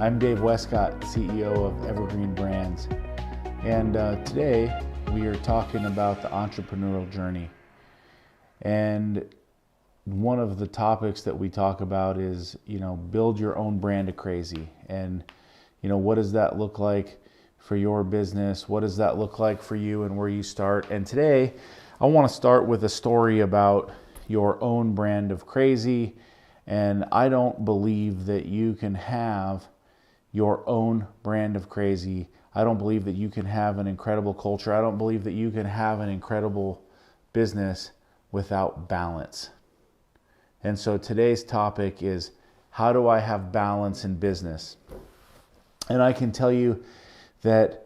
I'm Dave Wescott, CEO of Evergreen Brands, and today we are talking about the entrepreneurial journey. And one of the topics that we talk about is, build your own brand of crazy. And, what does that look like for your business? What does that look like for you and where you start? And today I want to start with a story about your own brand of crazy. And I don't believe that you can have your own brand of crazy. I don't believe that you can have an incredible culture. I don't believe that you can have an incredible business without balance. And so today's topic is, how do I have balance in business? And I can tell you that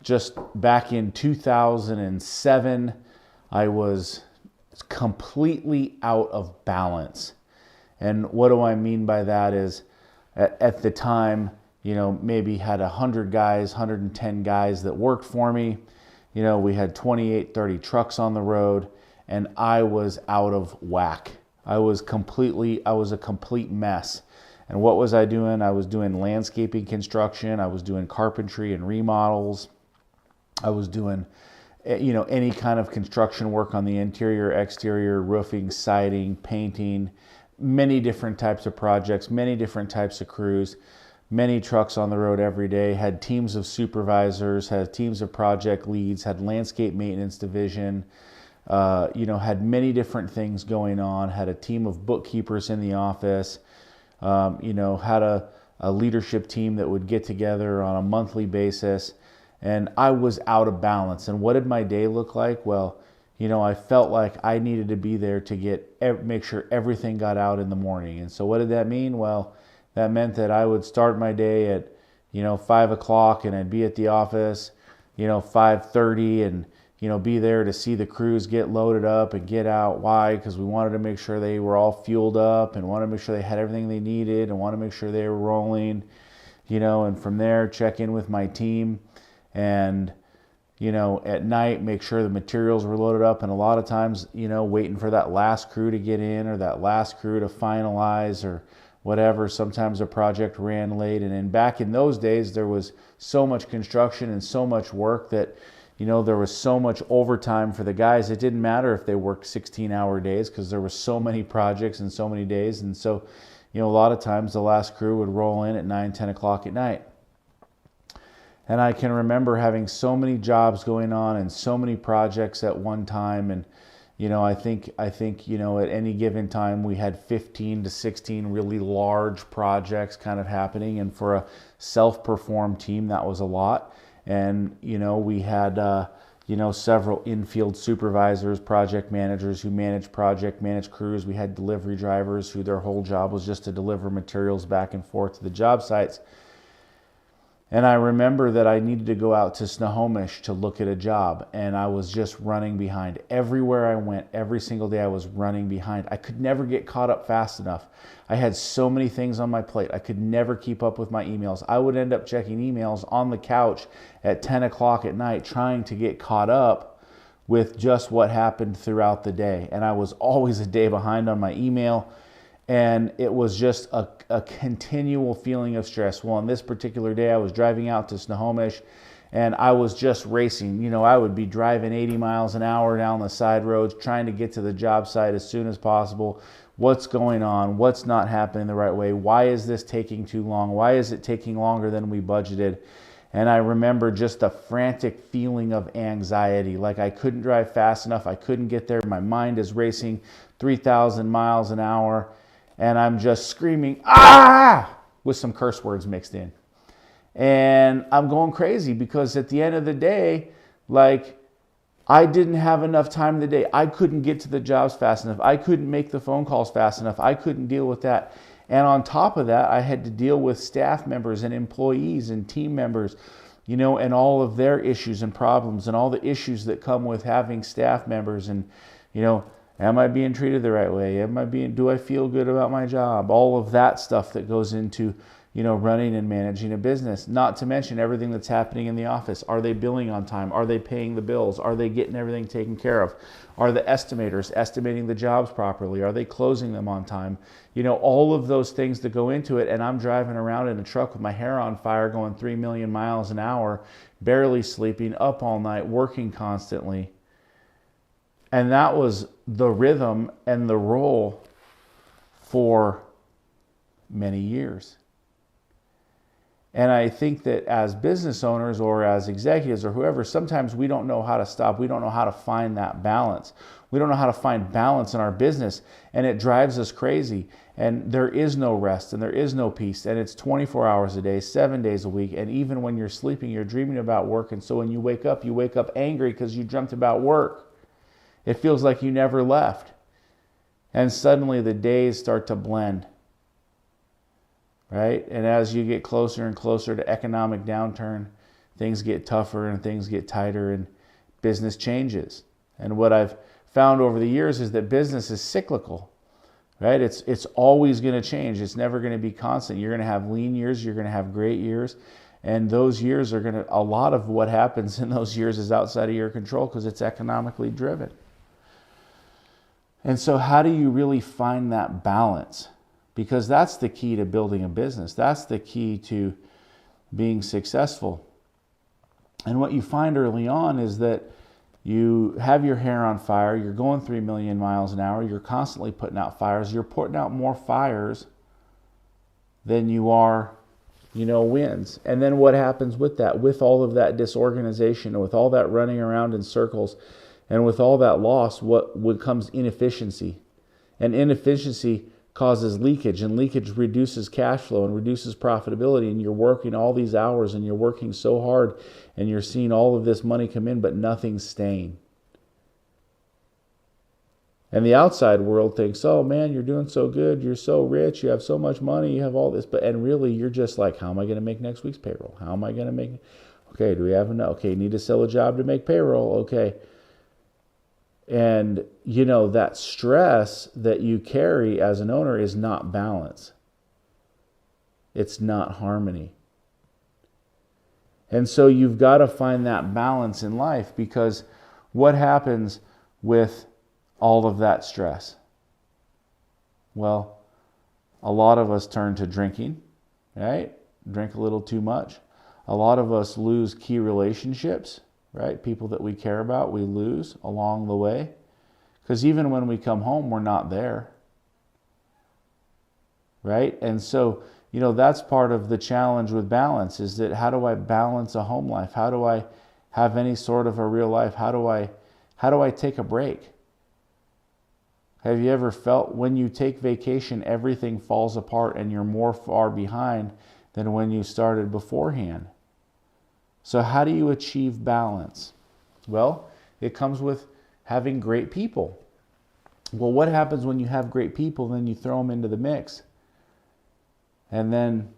just back in 2007, I was completely out of balance. And what do I mean by that is, at the time, maybe had 100 guys, 110 guys that worked for me. We had 28, 30 trucks on the road, and I was out of whack. I was a complete mess. And what was I doing? I was doing landscaping construction. I was doing carpentry and remodels. I was doing, any kind of construction work on the interior, exterior, roofing, siding, painting, many different types of projects, many different types of crews, many trucks on the road every day, had teams of supervisors, had teams of project leads, had landscape maintenance division, had many different things going on, had a team of bookkeepers in the office, had a leadership team that would get together on a monthly basis, and I was out of balance. And what did my day look like? Well, I felt like I needed to be there to make sure everything got out in the morning. And so what did that mean? Well, that meant that I would start my day at, 5 o'clock, and I'd be at the office, 5:30, and, be there to see the crews get loaded up and get out. Why? Because we wanted to make sure they were all fueled up and wanted to make sure they had everything they needed and wanted to make sure they were rolling, and from there check in with my team and, at night, make sure the materials were loaded up. And a lot of times, waiting for that last crew to get in or that last crew to finalize or whatever. Sometimes a project ran late. And then back in those days, there was so much construction and so much work that, there was so much overtime for the guys. It didn't matter if they worked 16-hour days because there were so many projects and so many days. And so, a lot of times the last crew would roll in at 9, 10 o'clock at night. And I can remember having so many jobs going on and so many projects at one time. And, I think, at any given time we had 15 to 16 really large projects kind of happening. And for a self-performed team, that was a lot. And, we had, several infield supervisors, project managers who managed crews. We had delivery drivers who their whole job was just to deliver materials back and forth to the job sites. And I remember that I needed to go out to Snohomish to look at a job, and I was just running behind. Everywhere I went, every single day I was running behind. I could never get caught up fast enough. I had so many things on my plate. I could never keep up with my emails. I would end up checking emails on the couch at 10 o'clock at night trying to get caught up with just what happened throughout the day. And I was always a day behind on my email. And it was just a continual feeling of stress. Well, on this particular day, I was driving out to Snohomish, and I was just racing. I would be driving 80 miles an hour down the side roads, trying to get to the job site as soon as possible. What's going on? What's not happening the right way? Why is this taking too long? Why is it taking longer than we budgeted? And I remember just a frantic feeling of anxiety, like I couldn't drive fast enough. I couldn't get there. My mind is racing 3,000 miles an hour. And I'm just screaming, ah, with some curse words mixed in. And I'm going crazy because at the end of the day, I didn't have enough time in the day. I couldn't get to the jobs fast enough. I couldn't make the phone calls fast enough. I couldn't deal with that. And on top of that, I had to deal with staff members and employees and team members, and all of their issues and problems and all the issues that come with having staff members and, am I being treated the right way? Do I feel good about my job? All of that stuff that goes into, running and managing a business, not to mention everything that's happening in the office. Are they billing on time? Are they paying the bills? Are they getting everything taken care of? Are the estimators estimating the jobs properly? Are they closing them on time? All of those things that go into it. And I'm driving around in a truck with my hair on fire going 3 million miles an hour, barely sleeping, up all night, working constantly. And that was the rhythm and the role for many years. And I think that as business owners or as executives or whoever, sometimes we don't know how to stop. We don't know how to find that balance. We don't know how to find balance in our business, and it drives us crazy. And there is no rest and there is no peace. And it's 24 hours a day, 7 days a week. And even when you're sleeping, you're dreaming about work. And so when you wake up angry because you dreamt about work. It feels like you never left. And suddenly the days start to blend. Right? And as you get closer and closer to economic downturn, things get tougher and things get tighter and business changes. And what I've found over the years is that business is cyclical, right? It's always going to change. It's never going to be constant. You're going to have lean years. You're going to have great years. And those years a lot of what happens in those years is outside of your control because it's economically driven. And so how do you really find that balance? Because that's the key to building a business. That's the key to being successful. And what you find early on is that you have your hair on fire, you're going 3 million miles an hour, you're constantly putting out fires, you're putting out more fires than you are, wins. And then what happens with that? With all of that disorganization, and with all that running around in circles, and with all that loss, what becomes inefficiency? And inefficiency causes leakage, and leakage reduces cash flow and reduces profitability, and you're working all these hours and you're working so hard and you're seeing all of this money come in, but nothing's staying. And the outside world thinks, oh man, you're doing so good, you're so rich, you have so much money, you have all this, and really you're just like, how am I going to make next week's payroll? How am I going to make, okay, do we have enough? Okay, need to sell a job to make payroll, okay. And, that stress that you carry as an owner is not balance. It's not harmony. And so you've got to find that balance in life, because what happens with all of that stress? Well, a lot of us turn to drinking, right? Drink a little too much. A lot of us lose key relationships. Right? People that we care about, we lose along the way. Because even when we come home, we're not there. Right? And so, that's part of the challenge with balance, is that how do I balance a home life? How do I have any sort of a real life? How do I take a break? Have you ever felt when you take vacation, everything falls apart and you're more far behind than when you started beforehand? So how do you achieve balance? Well, it comes with having great people. Well, what happens when you have great people, then you throw them into the mix, and then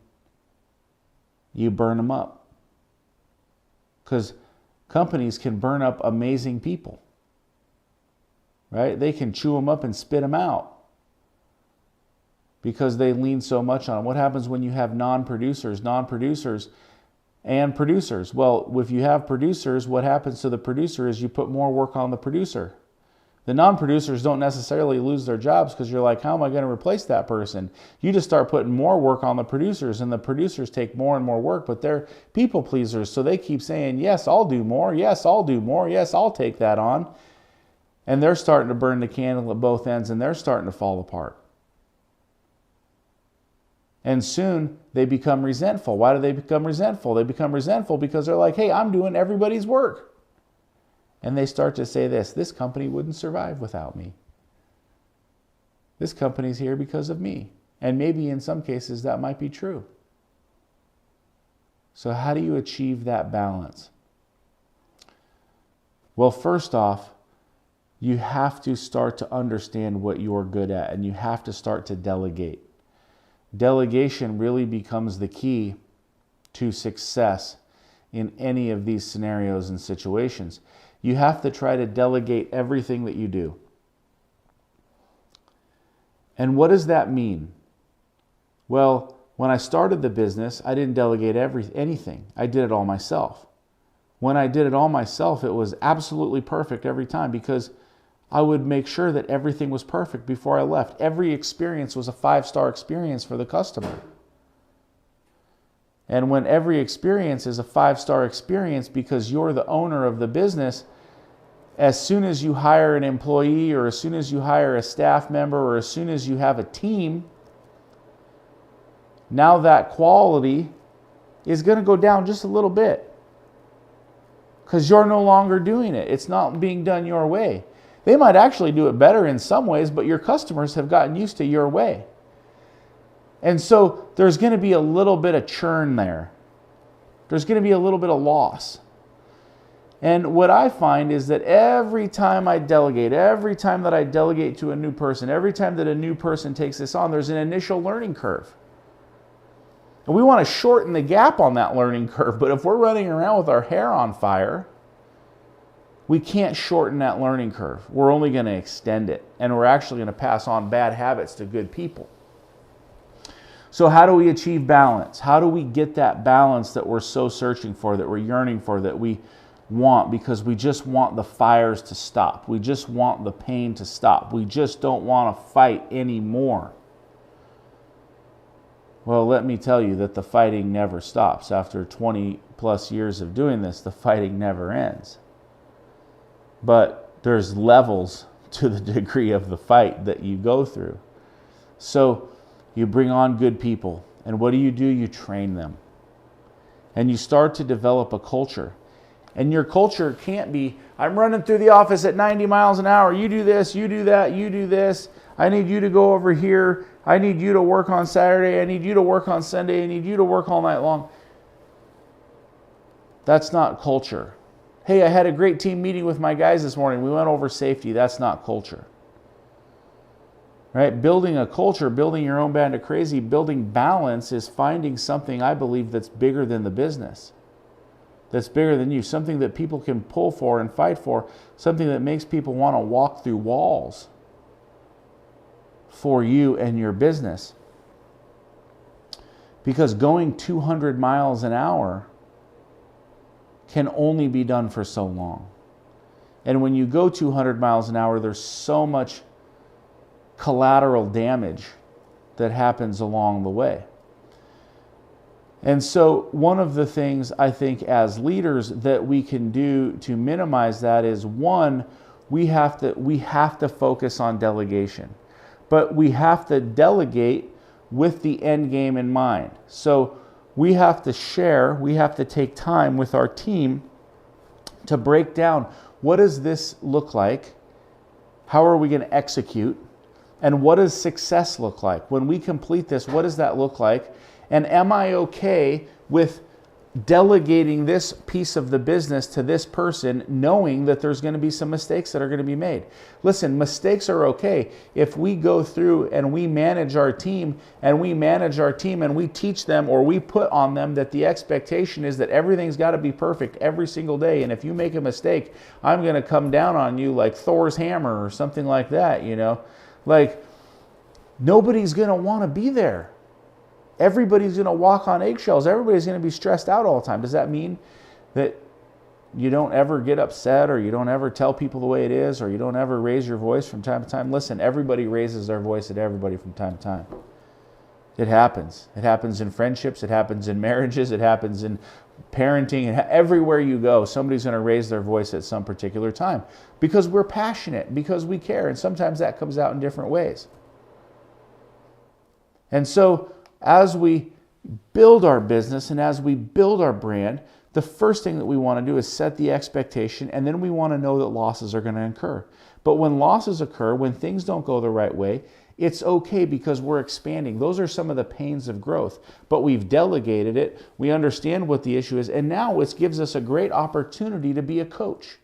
you burn them up? Because companies can burn up amazing people, right? They can chew them up and spit them out because they lean so much on them. What happens when you have non-producers and producers? Well, if you have producers, what happens to the producer is you put more work on the producer. The non-producers don't necessarily lose their jobs because you're like, how am I going to replace that person? You just start putting more work on the producers, and the producers take more and more work, but they're people pleasers, so they keep saying, yes, I'll do more, yes, I'll do more, yes, I'll take that on. And they're starting to burn the candle at both ends, and they're starting to fall apart. And soon they become resentful. Why do they become resentful? They become resentful because they're like, hey, I'm doing everybody's work. And they start to say this company wouldn't survive without me. This company's here because of me. And maybe in some cases that might be true. So how do you achieve that balance? Well, first off, you have to start to understand what you're good at, and you have to start to delegate. Delegation really becomes the key to success in any of these scenarios and situations. You have to try to delegate everything that you do. And what does that mean? Well, When I started the business, I didn't delegate anything. I did it all myself. When I did it all myself, it was absolutely perfect every time because I would make sure that everything was perfect before I left. Every experience was a 5-star experience for the customer. And when every experience is a 5-star experience because you're the owner of the business, as soon as you hire an employee or as soon as you hire a staff member or as soon as you have a team, now that quality is going to go down just a little bit because you're no longer doing it. It's not being done your way. They might actually do it better in some ways, but your customers have gotten used to your way. And so there's going to be a little bit of churn there. There's going to be a little bit of loss. And what I find is that every time I delegate, every time that I delegate to a new person, every time that a new person takes this on, there's an initial learning curve. And we want to shorten the gap on that learning curve, but if we're running around with our hair on fire, we can't shorten that learning curve. We're only going to extend it, and we're actually going to pass on bad habits to good people. So how do we achieve balance? How do we get that balance that we're so searching for, that we're yearning for, that we want because we just want the fires to stop. We just want the pain to stop. We just don't want to fight anymore. Well, let me tell you that the fighting never stops. After 20 plus years of doing this, the fighting never ends. But there's levels to the degree of the fight that you go through. So you bring on good people. And what do? You train them. And you start to develop a culture. And your culture can't be, I'm running through the office at 90 miles an hour. You do this, you do that, you do this. I need you to go over here. I need you to work on Saturday. I need you to work on Sunday. I need you to work all night long. That's not culture. Hey, I had a great team meeting with my guys this morning. We went over safety. That's not culture. Right? Building a culture, building your own band of crazy, building balance is finding something, I believe, that's bigger than the business. That's bigger than you. Something that people can pull for and fight for. Something that makes people want to walk through walls for you and your business. Because going 200 miles an hour can only be done for so long. And when you go 200 miles an hour, there's so much collateral damage that happens along the way. And so one of the things I think as leaders that we can do to minimize that is, one, we have to focus on delegation. But we have to delegate with the end game in mind. So we have to share, we have to take time with our team to break down, what does this look like? How are we going to execute? And what does success look like? When we complete this, what does that look like? And am I okay with delegating this piece of the business to this person, knowing that there's going to be some mistakes that are going to be made? Listen, mistakes are okay. If we go through and we manage our team and we teach them, or we put on them that the expectation is that everything's got to be perfect every single day. And if you make a mistake, I'm going to come down on you like Thor's hammer or something like that, you know? Like, nobody's going to want to be there. Everybody's going to walk on eggshells. Everybody's going to be stressed out all the time. Does that mean that you don't ever get upset, or you don't ever tell people the way it is, or you don't ever raise your voice from time to time? Listen, everybody raises their voice at everybody from time to time. It happens. It happens in friendships. It happens in marriages. It happens in parenting. And everywhere you go, somebody's going to raise their voice at some particular time because we're passionate, because we care. And sometimes that comes out in different ways. And so as we build our business and as we build our brand, the first thing that we want to do is set the expectation, and then we want to know that losses are going to occur. But when losses occur, when things don't go the right way, it's okay because we're expanding. Those are some of the pains of growth. But we've delegated it, we understand what the issue is, and now it gives us a great opportunity to be a coach.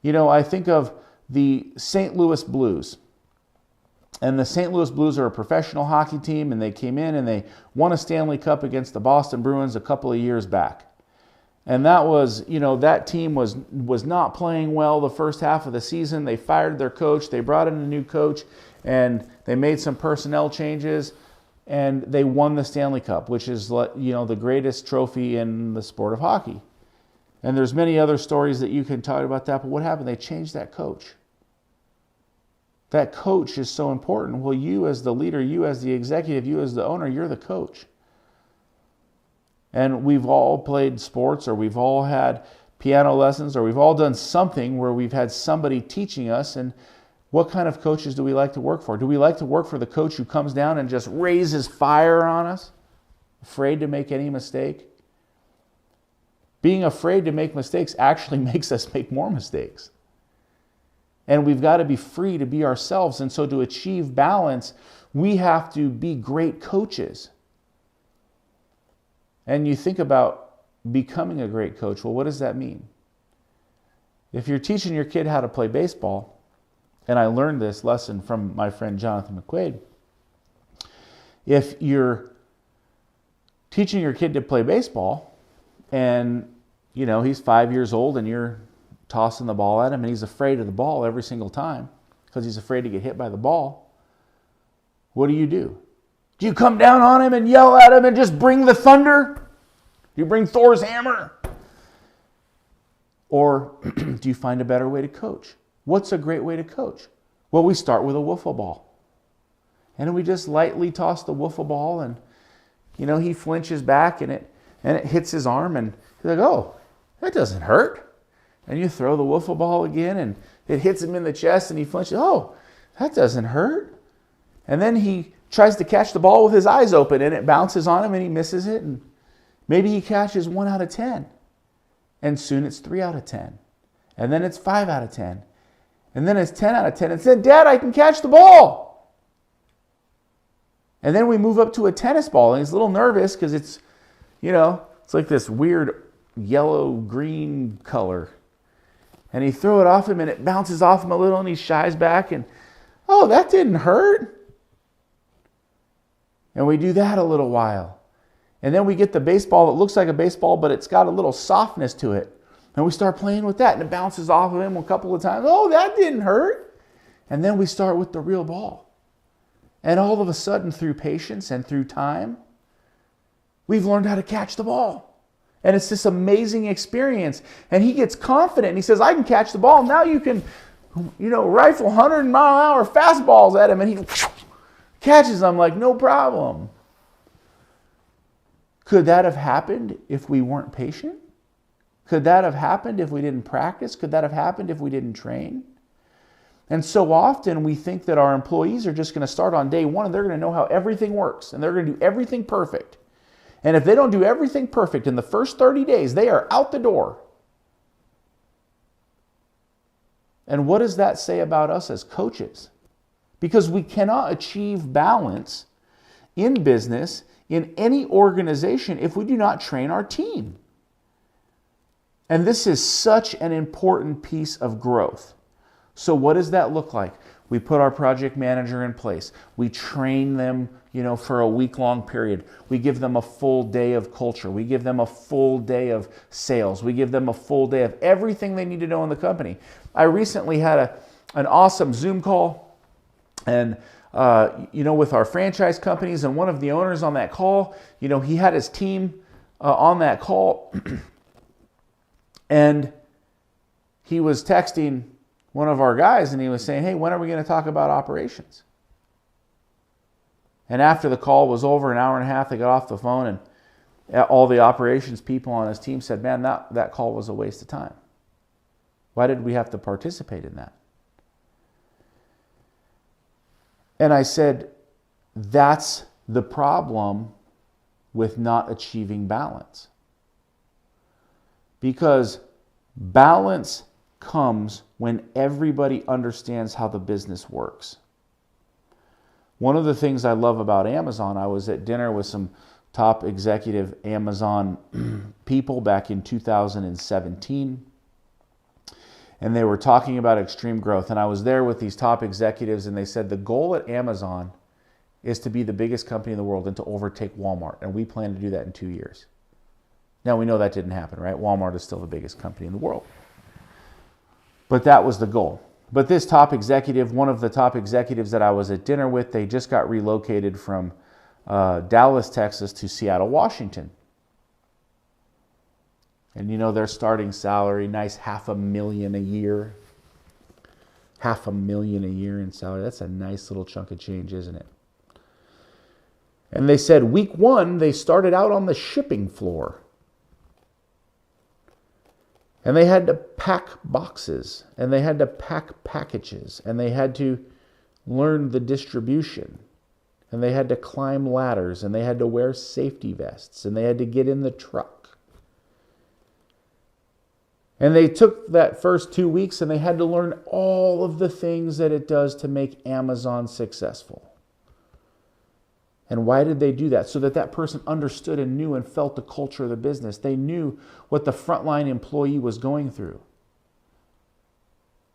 You know, I think of the St. Louis Blues. And the St. Louis Blues are a professional hockey team, and they came in and they won a Stanley Cup against the Boston Bruins a couple of years back. And that was, you know, that team was not playing well the first half of the season. They fired their coach. They brought in a new coach. and they made some personnel changes, and they won the Stanley Cup, which is, the greatest trophy in the sport of hockey. And there's many other stories that you can talk about that, but what happened? They changed that coach. That coach is so important. Well, you as the leader, you as the executive, you as the owner, you're the coach. And we've all played sports, or we've all had piano lessons, or we've all done something where we've had somebody teaching us. And what kind of coaches do we like to work for? Do we like to work for the coach who comes down and just raises fire on us, afraid to make any mistake? Being afraid to make mistakes actually makes us make more mistakes. And we've got to be free to be ourselves. And so to achieve balance, we have to be great coaches. And you think about becoming a great coach. Well, what does that mean? If you're teaching your kid how to play baseball, and I learned this lesson from my friend Jonathan McQuaid, if you're teaching your kid to play baseball, and he's 5 years old, and you're tossing the ball at him, and he's afraid of the ball every single time because he's afraid to get hit by the ball, what do? Do you come down on him and yell at him and just bring the thunder? Do you bring Thor's hammer? Or do you find a better way to coach? What's a great way to coach? Well, we start with a wiffle ball. And we just lightly toss the wiffle ball, and he flinches back, and it hits his arm, and he's like, oh, that doesn't hurt. And you throw the wiffle ball again, and it hits him in the chest, and he flinches. Oh, that doesn't hurt. And then he tries to catch the ball with his eyes open, and it bounces on him, and he misses it. And maybe he catches 1 out of 10. And soon it's 3 out of 10. And then it's 5 out of 10. And then it's 10 out of 10. And said, Dad, I can catch the ball. And then we move up to a tennis ball, and he's a little nervous because it's, it's like this weird yellow-green color. And he threw it off him, and it bounces off him a little, and he shies back, and, oh, that didn't hurt. And we do that a little while. And then we get the baseball that looks like a baseball, but it's got a little softness to it. And we start playing with that, and it bounces off of him a couple of times. Oh, that didn't hurt. And then we start with the real ball. And all of a sudden, through patience and through time, we've learned how to catch the ball. And it's this amazing experience. And he gets confident, and he says, I can catch the ball. Now you can, rifle 100-mile-an-hour fastballs at him, and he catches them like no problem. Could that have happened if we weren't patient? Could that have happened if we didn't practice? Could that have happened if we didn't train? And so often we think that our employees are just going to start on day one, and they're going to know how everything works, and they're going to do everything perfect. And if they don't do everything perfect in the first 30 days, they are out the door. And what does that say about us as coaches? Because we cannot achieve balance in business, in any organization, if we do not train our team. And this is such an important piece of growth. So what does that look like? We put our project manager in place. We train them, for a week-long period. We give them a full day of culture. We give them a full day of sales. We give them a full day of everything they need to know in the company. I recently had an awesome Zoom call, and with our franchise companies, and one of the owners on that call, he had his team on that call, and he was texting one of our guys, and he was saying, hey, when are we going to talk about operations? And after the call was over, an hour and a half, they got off the phone, and all the operations people on his team said, man, that call was a waste of time. Why did we have to participate in that? And I said, that's the problem with not achieving balance. Because balance comes when everybody understands how the business works. One of the things I love about Amazon, I was at dinner with some top executive Amazon people back in 2017, and they were talking about extreme growth. And I was there with these top executives, and they said the goal at Amazon is to be the biggest company in the world and to overtake Walmart, and we plan to do that in 2 years. Now, we know that didn't happen, right? Walmart is still the biggest company in the world. But that was the goal. But this top executive, one of the top executives that I was at dinner with, they just got relocated from Dallas, Texas to Seattle, Washington. And you know, their starting salary, nice $500,000 a year. $500,000 a year in salary. That's a nice little chunk of change, isn't it? And they said week 1, they started out on the shipping floor. And they had to pack boxes, and they had to pack packages, and they had to learn the distribution, and they had to climb ladders, and they had to wear safety vests, and they had to get in the truck. And they took that first 2 weeks, and they had to learn all of the things that it does to make Amazon successful. And why did they do that? So that that person understood and knew and felt the culture of the business. They knew what the frontline employee was going through.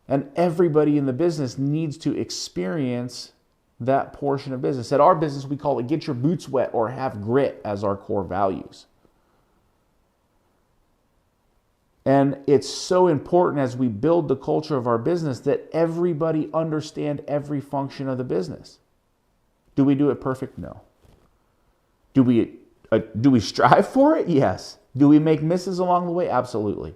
And everybody in the business needs to experience that portion of business. At our business, we call it get your boots wet or have grit as our core values. And it's so important as we build the culture of our business that everybody understand every function of the business. Do we do it perfect? No. Do we strive for it? Yes. Do we make misses along the way? Absolutely.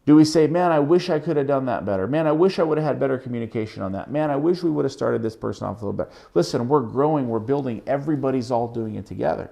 Do we say, man, I wish I could have done that better. Man, I wish I would have had better communication on that. Man, I wish we would have started this person off a little better. Listen, we're growing, we're building, everybody's all doing it together.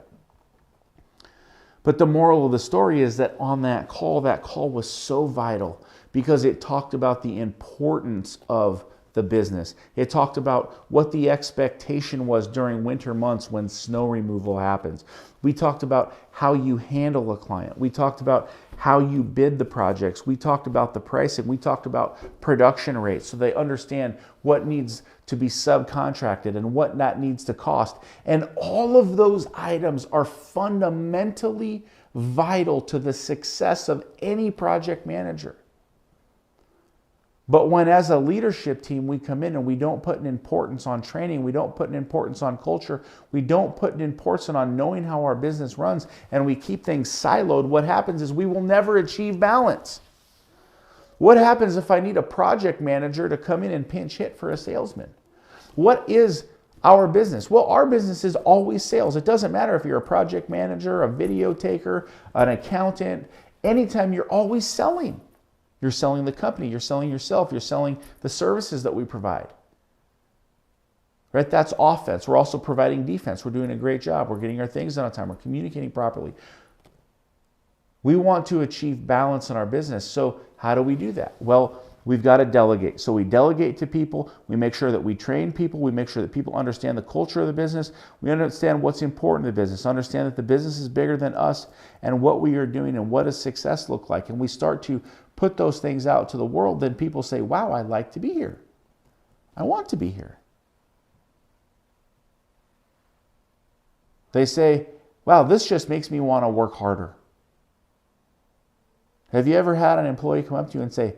But the moral of the story is that on that call was so vital because it talked about the importance of the business. It talked about what the expectation was during winter months when snow removal happens. We talked about how you handle a client. We talked about how you bid the projects. We talked about the pricing. We talked about production rates so they understand what needs to be subcontracted and what that needs to cost. And all of those items are fundamentally vital to the success of any project manager. But when as a leadership team we come in and we don't put an importance on training, we don't put an importance on culture, we don't put an importance on knowing how our business runs, and we keep things siloed, what happens is we will never achieve balance. What happens if I need a project manager to come in and pinch hit for a salesman? What is our business? Well, our business is always sales. It doesn't matter if you're a project manager, a video taker, an accountant, anytime you're always selling. You're selling the company, you're selling yourself, you're selling the services that we provide. Right? That's offense. We're also providing defense. We're doing a great job. We're getting our things done on time. We're communicating properly. We want to achieve balance in our business. So how do we do that? Well, we've got to delegate. So we delegate to people. We make sure that we train people. We make sure that people understand the culture of the business. We understand what's important in the business. Understand that the business is bigger than us and what we are doing and what does success look like. And we start to put those things out to the world. Then people say, wow, I'd like to be here. I want to be here. They say, wow, this just makes me want to work harder. Have you ever had an employee come up to you and say,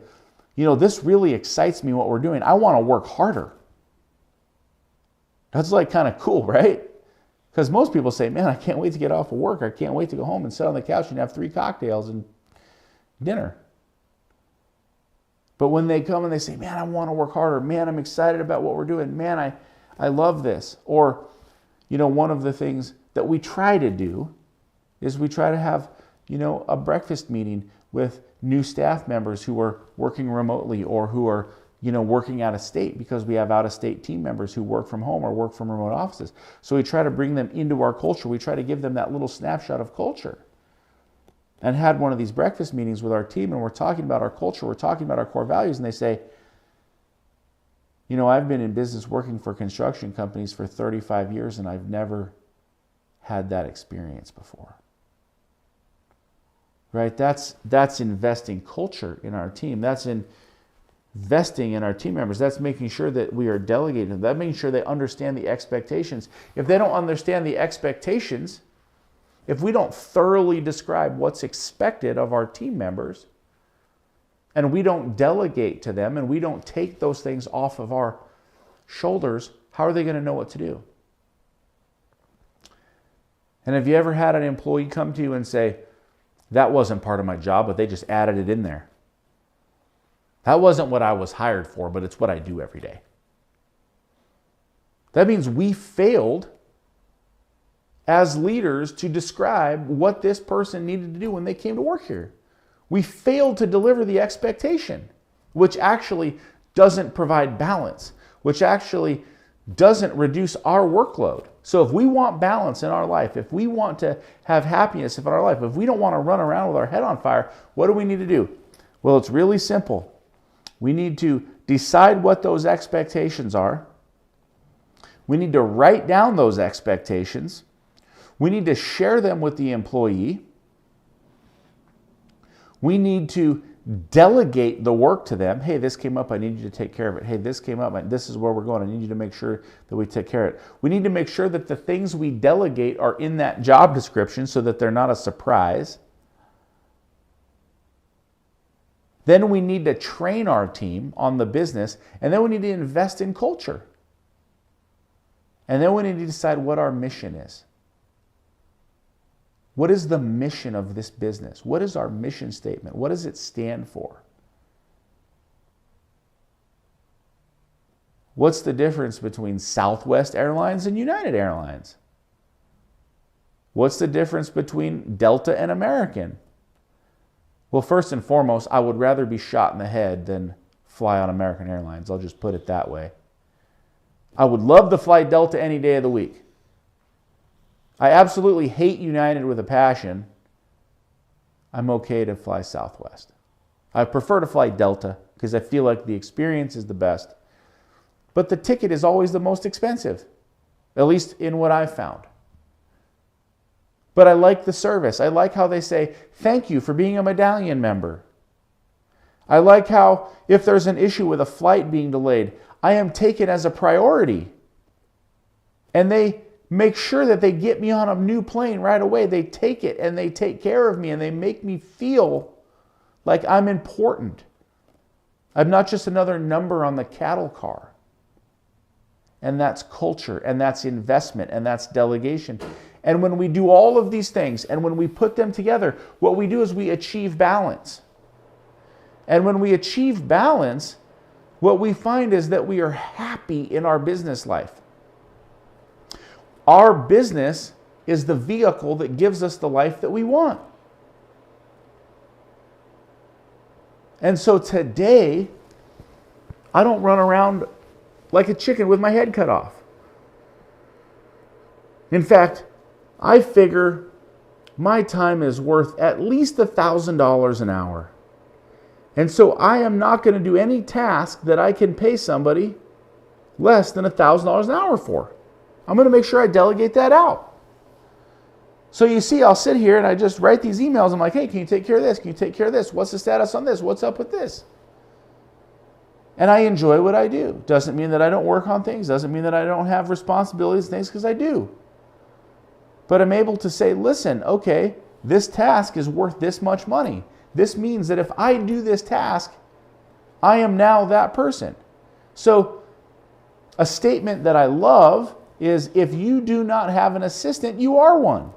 you know, this really excites me what we're doing. I want to work harder. That's like kind of cool, right? Because most people say, man, I can't wait to get off of work. I can't wait to go home and sit on the couch and have 3 cocktails and dinner. But when they come and they say, man, I want to work harder. Man, I'm excited about what we're doing. Man, I love this. Or, you know, one of the things that we try to do is we try to have, you know, a breakfast meeting with new staff members who are working remotely or who are, you know, working out of state, because we have out of state team members who work from home or work from remote offices. So we try to bring them into our culture. We try to give them that little snapshot of culture. And had one of these breakfast meetings with our team, and we're talking about our culture, we're talking about our core values, and they say, you know, I've been in business working for construction companies for 35 years and I've never had that experience before. Right? That's investing culture in our team. That's investing in our team members. That's making sure that we are delegating. That's making sure they understand the expectations. If they don't understand the expectations, if we don't thoroughly describe what's expected of our team members, and we don't delegate to them, and we don't take those things off of our shoulders, how are they going to know what to do? And have you ever had an employee come to you and say, that wasn't part of my job, but they just added it in there? That wasn't what I was hired for, but it's what I do every day. That means we failed as leaders to describe what this person needed to do when they came to work here. We failed to deliver the expectation, which actually doesn't provide balance, which actually doesn't reduce our workload. So if we want balance in our life, if we want to have happiness in our life, if we don't want to run around with our head on fire, what do we need to do? Well, it's really simple. We need to decide what those expectations are. We need to write down those expectations. We need to share them with the employee. We need to delegate the work to them. Hey, this came up, I need you to take care of it. Hey, this came up, this is where we're going. I need you to make sure that we take care of it. We need to make sure that the things we delegate are in that job description so that they're not a surprise. Then we need to train our team on the business, and then we need to invest in culture. And then we need to decide what our mission is. What is the mission of this business? What is our mission statement? What does it stand for? What's the difference between Southwest Airlines and United Airlines? What's the difference between Delta and American? Well, first and foremost, I would rather be shot in the head than fly on American Airlines. I'll just put it that way. I would love to fly Delta any day of the week. I absolutely hate United with a passion. I'm okay to fly Southwest. I prefer to fly Delta because I feel like the experience is the best. But the ticket is always the most expensive, at least in what I've found. But I like the service. I like how they say, thank you for being a medallion member. I like how if there's an issue with a flight being delayed, I am taken as a priority. And they make sure that they get me on a new plane right away. They take it and they take care of me and they make me feel like I'm important. I'm not just another number on the cattle car. And that's culture, and that's investment, and that's delegation. And when we do all of these things, and when we put them together, what we do is we achieve balance. And when we achieve balance, what we find is that we are happy in our business life. Our business is the vehicle that gives us the life that we want. And so today, I don't run around like a chicken with my head cut off. In fact, I figure my time is worth at least $1,000 an hour. And so I am not going to do any task that I can pay somebody less than $1,000 an hour for. I'm going to make sure I delegate that out. So you see, I'll sit here and I just write these emails. I'm like, hey, can you take care of this? Can you take care of this? What's the status on this? What's up with this? And I enjoy what I do. Doesn't mean that I don't work on things. Doesn't mean that I don't have responsibilities and things, because I do. But I'm able to say, listen, okay, this task is worth this much money. This means that if I do this task, I am now that person. So a statement that I love is, if you do not have an assistant, you are one.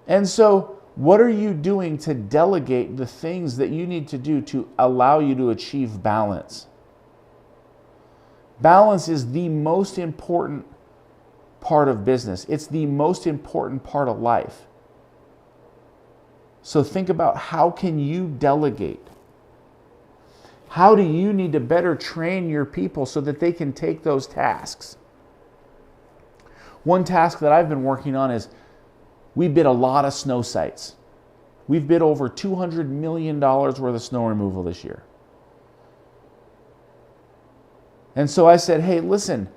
And so what are you doing to delegate the things that you need to do to allow you to achieve balance? Balance is the most important part of business. It's the most important part of life. So think about, how can you delegate? How do you need to better train your people so that they can take those tasks? One task that I've been working on is, we bid a lot of snow sites. We've bid over $200 million worth of snow removal this year. And so I said, hey, listen,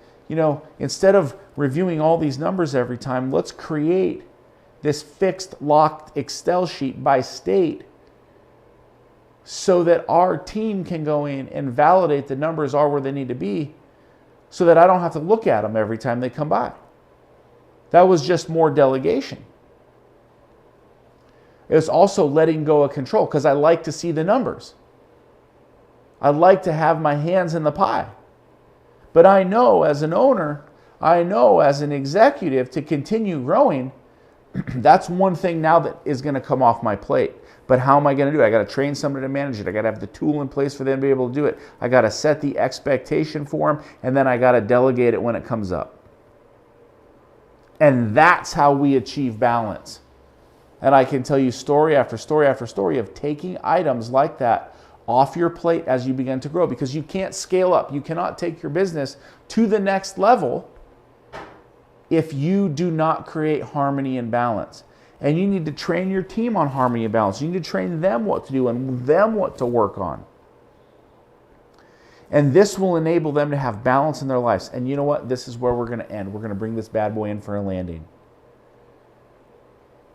instead of reviewing all these numbers every time, let's create this fixed, locked Excel sheet by state so that our team can go in and validate the numbers are where they need to be, so that I don't have to look at them every time they come by. That was just more delegation. It was also letting go of control, because I like to see the numbers. I like to have my hands in the pie. But I know as an owner, I know as an executive, to continue growing, That's one thing now that is going to come off my plate. But how am I going to do it? I got to train somebody to manage it. I got to have the tool in place for them to be able to do it. I got to set the expectation for them, and then I got to delegate it when it comes up. And that's how we achieve balance. And I can tell you story after story after story of taking items like that off your plate as you begin to grow, because you can't scale up. You cannot take your business to the next level if you do not create harmony and balance. And you need to train your team on harmony and balance. You need to train them what to do and them what to work on. And this will enable them to have balance in their lives. And you know what? This is where we're going to end. We're going to bring this bad boy in for a landing.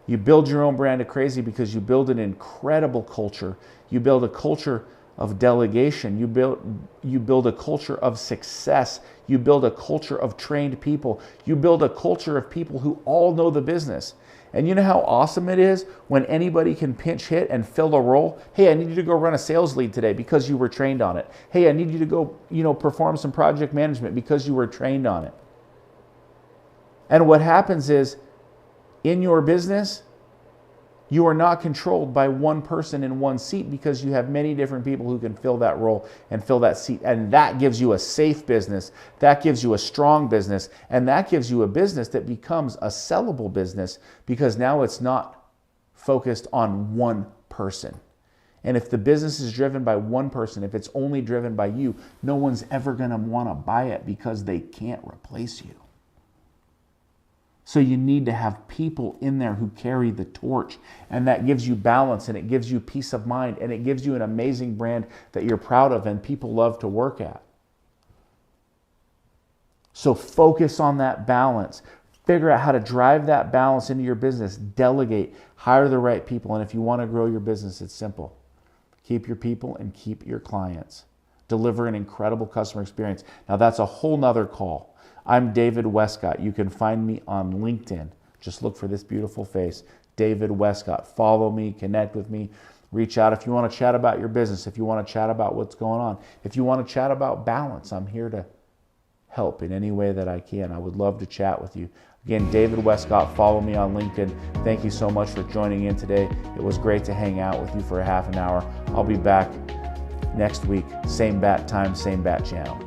You build your own brand of crazy because you build an incredible culture. You build a culture of delegation. You build a culture of success. You build a culture of trained people. You build a culture of people who all know the business. And you know how awesome it is when anybody can pinch hit and fill a role? Hey, I need you to go run a sales lead today because you were trained on it. Hey, I need you to go, perform some project management because you were trained on it. And what happens is, in your business, you are not controlled by one person in one seat, because you have many different people who can fill that role and fill that seat. And that gives you a safe business. That gives you a strong business. And that gives you a business that becomes a sellable business, because now it's not focused on one person. And if the business is driven by one person, if it's only driven by you, no one's ever going to want to buy it because they can't replace you. So you need to have people in there who carry the torch, and that gives you balance, and it gives you peace of mind, and it gives you an amazing brand that you're proud of and people love to work at. So focus on that balance. Figure out how to drive that balance into your business. Delegate. Hire the right people. And if you want to grow your business, it's simple. Keep your people and keep your clients. Deliver an incredible customer experience. Now that's a whole nother call. I'm David Wescott. You can find me on LinkedIn. Just look for this beautiful face, David Wescott. Follow me, connect with me, reach out if you want to chat about your business, if you want to chat about what's going on, if you want to chat about balance. I'm here to help in any way that I can. I would love to chat with you. Again, David Wescott. Follow me on LinkedIn. Thank you so much for joining in today. It was great to hang out with you for a half an hour. I'll be back next week, same bat time, same bat channel.